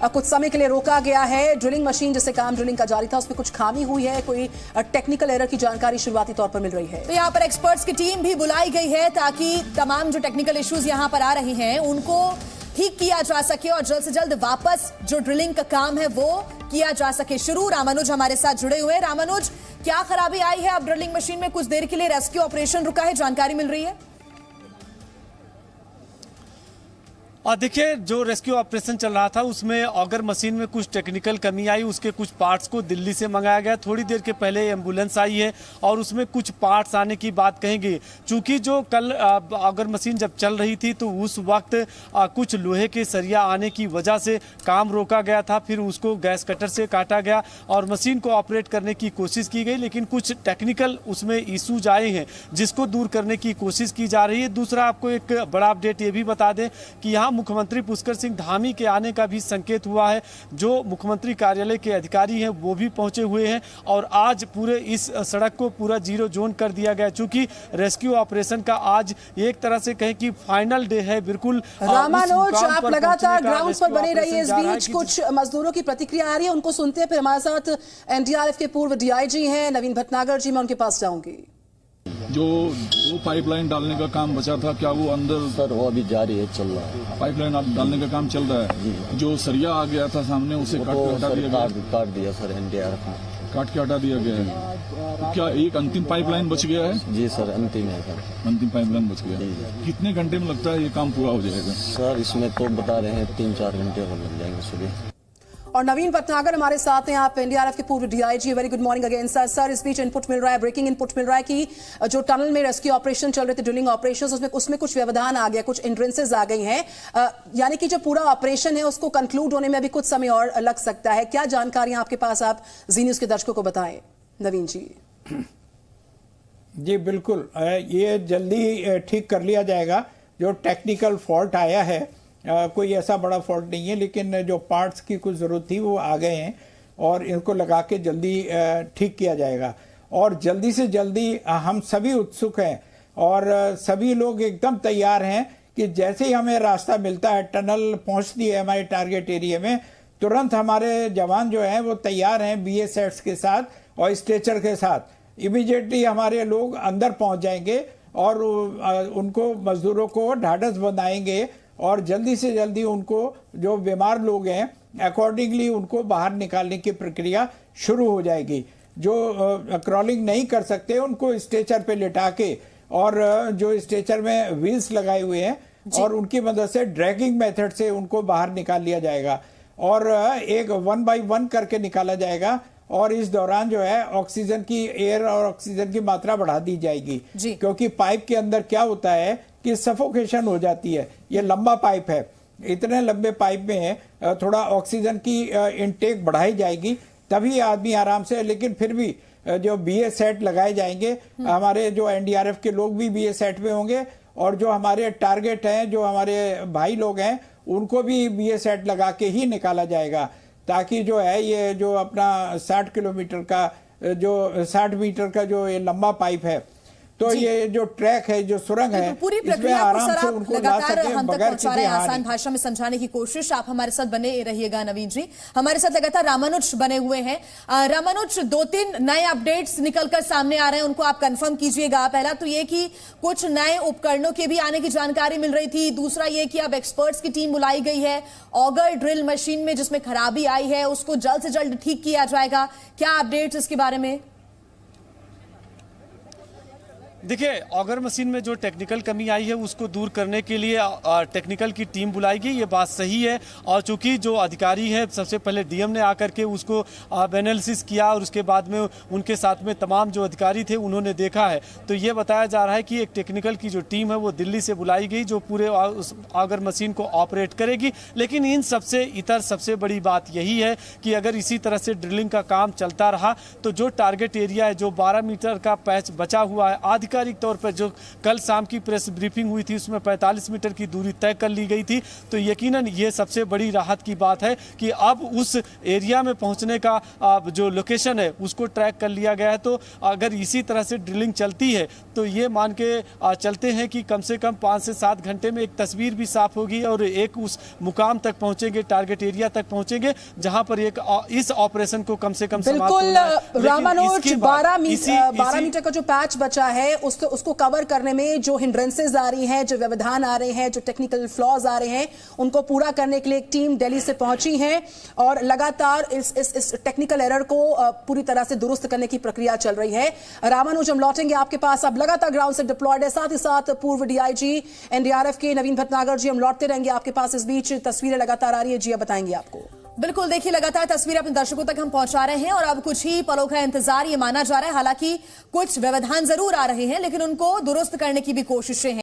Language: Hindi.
कुछ समय के लिए रोका गया है। ड्रिलिंग मशीन जिससे काम ड्रिलिंग का जारी था उसमें कुछ खामी हुई है, कोई टेक्निकल एरर की जानकारी शुरुआती तौर पर मिल रही है। तो यहाँ पर एक्सपर्ट्स की टीम भी बुलाई गई है ताकि तमाम जो टेक्निकल इश्यूज यहाँ पर आ रही हैं उनको ठीक किया जा सके और जल्द से जल्द वापस जो ड्रिलिंग का काम है वो किया जा सके शुरू। रामानुज हमारे साथ जुड़े हुए हैं। रामानुज, क्या खराबी आई है? अब ड्रिलिंग मशीन में कुछ देर के लिए रेस्क्यू ऑपरेशन रुका है, जानकारी मिल रही है? और देखिए, जो रेस्क्यू ऑपरेशन चल रहा था उसमें ऑगर मशीन में कुछ टेक्निकल कमी आई, उसके कुछ पार्ट्स को दिल्ली से मंगाया गया। थोड़ी देर के पहले एम्बुलेंस आई है और उसमें कुछ पार्ट्स आने की बात कहेंगे। चूंकि जो कल ऑगर मशीन जब चल रही थी तो उस वक्त कुछ लोहे के सरिया आने की वजह से काम रोका गया था, फिर उसको गैस कटर से काटा गया और मशीन को ऑपरेट करने की कोशिश की गई, लेकिन कुछ टेक्निकल उसमें इशूज आए हैं जिसको दूर करने की कोशिश की जा रही है। दूसरा, आपको एक बड़ा अपडेट ये भी बता दें कि यहाँ मुख्यमंत्री पुष्कर सिंह धामी के आने का भी संकेत हुआ है। जो मुख्यमंत्री कार्यालय के अधिकारी हैं वो भी पहुंचे हुए हैं और आज पूरे इस सड़क को पूरा जीरो जोन कर दिया गया, चूंकि रेस्क्यू ऑपरेशन का आज एक तरह से कहें कि फाइनल डे है। बिल्कुल रामानुज, आप लगातार ग्राउंड पर बने रहिए। इस बीच कुछ मजदूरों की प्रतिक्रिया आ रही है, उनको सुनते हैं। फिर हमारे साथ एनडीआरएफ के पूर्व डीआईजी हैं नवीन भटनागर जी, मैं उनके पास जाऊंगी। जो दो पाइपलाइन डालने का काम बचा था, क्या वो अंदर? सर वो अभी जारी है, चल रहा है। पाइपलाइन डालने का काम चल रहा है। जो सरिया आ गया था सामने उसे काट दिया सर, एनडीआरएफ ने काट के हटा दिया गया है। तो क्या एक अंतिम पाइपलाइन बच गया है? जी सर, अंतिम है सर, अंतिम पाइपलाइन बच गया। कितने घंटे में लगता है ये काम पूरा हो जाएगा? सर इसमें तो बता रहे हैं 3-4 घंटे और लग जाएंगे सुबह। और नवीन भटनागर हमारे साथ हैं, आप एनडीआरएफ के पूर्व DIG. Very good morning again sir. Sir, इस बीच इनपुट मिल रहा है, ब्रेकिंग इनपुट मिल रहा है कि जो टनल में रेस्क्यू ऑपरेशन चल रहे थे, ड्रिलिंग ऑपरेशन, उसमें कुछ व्यवधान आ गया, कुछ एंट्रेंसेज आ गई हैं, यानी कि जो पूरा ऑपरेशन है उसको कंक्लूड होने में अभी कुछ समय और लग सकता है। क्या जानकारियां आपके पास, आप जी न्यूज के दर्शकों को बताएं नवीन जी। जी बिल्कुल, ये जल्दी ठीक कर लिया जाएगा। जो टेक्निकल फॉल्ट आया है कोई ऐसा बड़ा फॉल्ट नहीं है, लेकिन जो पार्ट्स की कुछ ज़रूरत थी वो आ गए हैं और इनको लगा के जल्दी ठीक किया जाएगा। और जल्दी से जल्दी हम सभी उत्सुक हैं और सभी लोग एकदम तैयार हैं कि जैसे ही हमें रास्ता मिलता है, टनल पहुंचती है हमारे टारगेट एरिया में, तुरंत हमारे जवान जो हैं वो तैयार हैं BS सेट्स के साथ और स्ट्रेचर के साथ। इमीडिएटली हमारे लोग अंदर पहुंच जाएंगे और उनको मजदूरों को ढाढ़स बंधाएंगे और जल्दी से जल्दी उनको, जो बीमार लोग हैं, अकॉर्डिंगली उनको बाहर निकालने की प्रक्रिया शुरू हो जाएगी। जो क्रॉलिंग नहीं कर सकते उनको स्ट्रेचर पे लिटा के, और जो स्ट्रेचर में व्हील्स लगाए हुए हैं और उनकी मदद से ड्रैगिंग मेथड से उनको बाहर निकाल लिया जाएगा और एक 1 by 1 करके निकाला जाएगा। और इस दौरान जो है ऑक्सीजन की, एयर और ऑक्सीजन की मात्रा बढ़ा दी जाएगी, क्योंकि पाइप के अंदर क्या होता है कि सफोकेशन हो जाती है। ये लंबा पाइप है, इतने लंबे पाइप में थोड़ा ऑक्सीजन की इनटेक बढ़ाई जाएगी, तभी आदमी आराम से। लेकिन फिर भी जो BS सेट लगाए जाएंगे, हमारे जो एनडीआरएफ के लोग भी BS सेट में होंगे और जो हमारे टारगेट हैं, जो हमारे भाई लोग हैं, उनको भी BS सेट लगा के ही निकाला जाएगा, ताकि जो है ये जो अपना 60 किलोमीटर का, जो 60 मीटर का जो ये लंबा पाइप है, तो ये जो ट्रैक है, जो सुरंग है, पूरी प्रक्रिया को सर आप लगातार हम तक पहुंचा रहे हैं, आसान भाषा में समझाने की कोशिश। आप हमारे साथ बने रहिएगा नवीन जी। हमारे साथ लगातार रामानुज बने हुए हैं। रामानुज, 2-3 नए अपडेट्स निकलकर सामने आ रहे हैं, उनको आप कंफर्म कीजिएगा। पहला तो ये कि कुछ नए उपकरणों के भी आने की जानकारी मिल रही थी। दूसरा ये कि अब एक्सपर्ट्स की टीम बुलाई गई है। ऑगर ड्रिल मशीन में जिसमें खराबी आई है उसको जल्द से जल्द ठीक किया जाएगा। क्या अपडेट्स इसके बारे में? देखिए, ऑगर मशीन में जो टेक्निकल कमी आई है उसको दूर करने के लिए टेक्निकल की टीम बुलाई गई, ये बात सही है। और चूंकि जो अधिकारी है, सबसे पहले डीएम ने आकर के उसको एनालिसिस किया और उसके बाद में उनके साथ में तमाम जो अधिकारी थे उन्होंने देखा है, तो ये बताया जा रहा है कि एक टेक्निकल की जो टीम है वो दिल्ली से बुलाई गई जो पूरे उस ऑगर मशीन को ऑपरेट करेगी। लेकिन इन सबसे इतर सबसे बड़ी बात यही है कि अगर इसी तरह से ड्रिलिंग का काम चलता रहा तो जो टारगेट एरिया है, जो 12 मीटर का पैच बचा हुआ है, आधी आधिकारिक तौर पर जो कल शाम की प्रेस ब्रीफिंग हुई थी उसमें 45 मीटर की दूरी तय कर ली गई थी। तो यकीनन ये सबसे बड़ी राहत की बात है कि अब उस एरिया में पहुंचने का जो लोकेशन है उसको ट्रैक कर लिया गया है। तो अगर इसी तरह से ड्रिलिंग चलती है तो ये मान के चलते हैं कि कम से कम 5 से 7 घंटे में एक तस्वीर भी साफ होगी और एक उस मुकाम तक पहुंचेंगे, टारगेट एरिया तक पहुंचेंगे जहां पर एक इस ऑपरेशन को कम से कम बिल्कुल रामानुज 12 मीटर का जो पैच बचा है उसको कवर करने में जो हिंड्रेंसेस आ रही हैं, जो व्यवधान आ रहे हैं, जो टेक्निकल फ्लॉज आ रहे हैं, उनको पूरा करने के लिए एक टीम दिल्ली से पहुंची है और लगातार इस टेक्निकल एरर को पूरी तरह से दुरुस्त करने की प्रक्रिया चल रही है। रामानुज, हम लौटेंगे आपके पास। अब लगातार ग्राउंड से डिप्लॉयड है, साथ ही साथ पूर्व डीआईजी एनडीआरएफ के नवीन भटनागर जी, हम लौटते रहेंगे आपके पास। इस बीच तस्वीरें लगातार आ रही है जी, अब बताएंगे आपको। बिल्कुल, देखिए लगातार तस्वीरें अपने दर्शकों तक हम पहुंचा रहे हैं और अब कुछ ही पलों का इंतजार ये माना जा रहा है। हालांकि कुछ व्यवधान जरूर आ रहे हैं लेकिन उनको दुरुस्त करने की भी कोशिशें हैं।